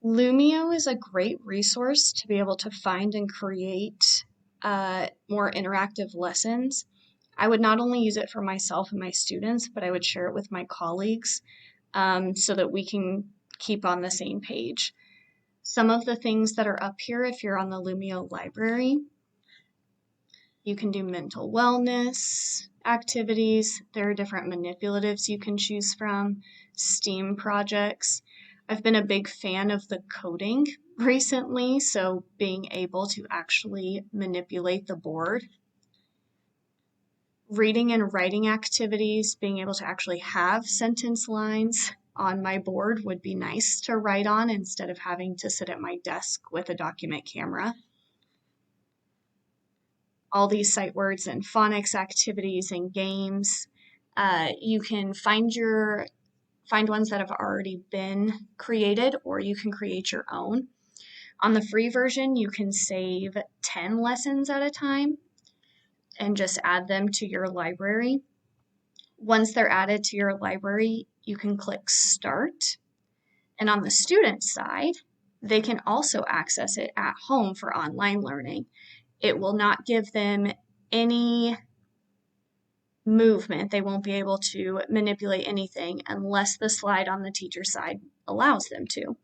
Lumio is a great resource to be able to find and create more interactive lessons. I would not only use it for myself and my students, but I would share it with my colleagues so that we can keep on the same page. Some of the things that are up here, if you're on the Lumio library, you can do mental wellness activities. There are different manipulatives you can choose from, STEAM projects. I've been a big fan of the coding recently, so being able to actually manipulate the board. Reading and writing activities, being able to actually have sentence lines on my board would be nice to write on instead of having to sit at my desk with a document camera. All these sight words and phonics activities and games. You can find ones that have already been created, or you can create your own. On the free version, you can save 10 lessons at a time and just add them to your library. Once they're added to your library, you can click Start. And on the student side, they can also access it at home for online learning. It will not give them any movement. They won't be able to manipulate anything unless the slide on the teacher side allows them to.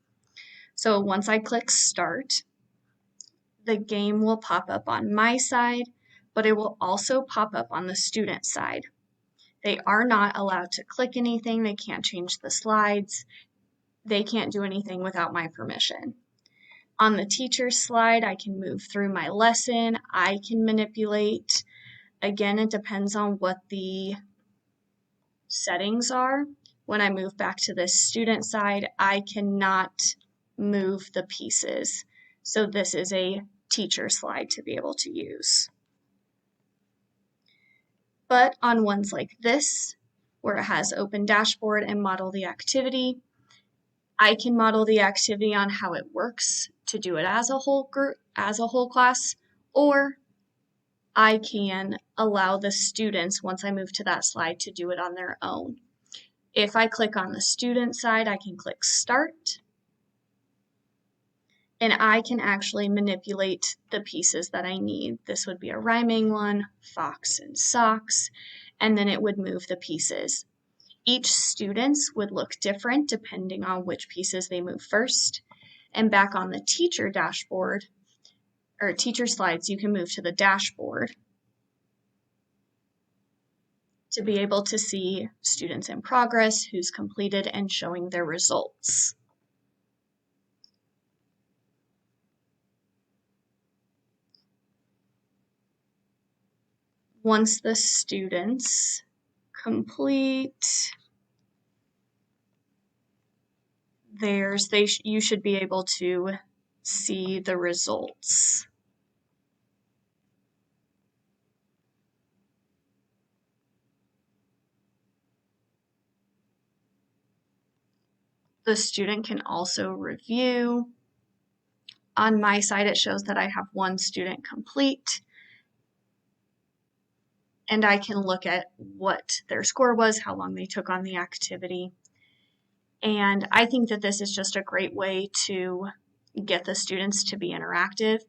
So once I click Start, the game will pop up on my side, but it will also pop up on the student side. They are not allowed to click anything. They can't change the slides. They can't do anything without my permission. On the teacher's slide, I can move through my lesson. I can manipulate. Again, it depends on what the settings are. When I move back to the student side, I cannot move the pieces. So this is a teacher slide to be able to use. But on ones like this, where it has open dashboard and model the activity, I can model the activity on how it works to do it as a whole group, as a whole class, or I can allow the students, once I move to that slide, to do it on their own. If I click on the student side, I can click Start, and I can actually manipulate the pieces that I need. This would be a rhyming one, fox and socks, and then it would move the pieces. Each student's would look different depending on which pieces they move first. And back on the teacher dashboard, or teacher slides, you can move to the dashboard to be able to see students in progress, who's completed, and showing their results. Once the students complete theirs, you should be able to see the results. The student can also review. On my side, it shows that I have one student complete, and I can look at what their score was, how long they took on the activity. And I think that this is just a great way to get the students to be interactive.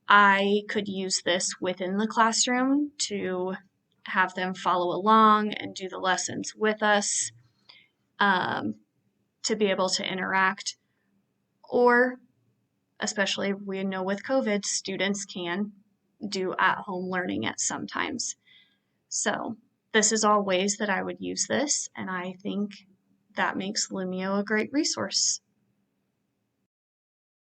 I could use this within the classroom to have them follow along and do the lessons with us, to be able to interact. Or, especially we know with COVID, students can do at-home learning at sometimes. So this is all ways that I would use this, and I think that makes Lumio a great resource.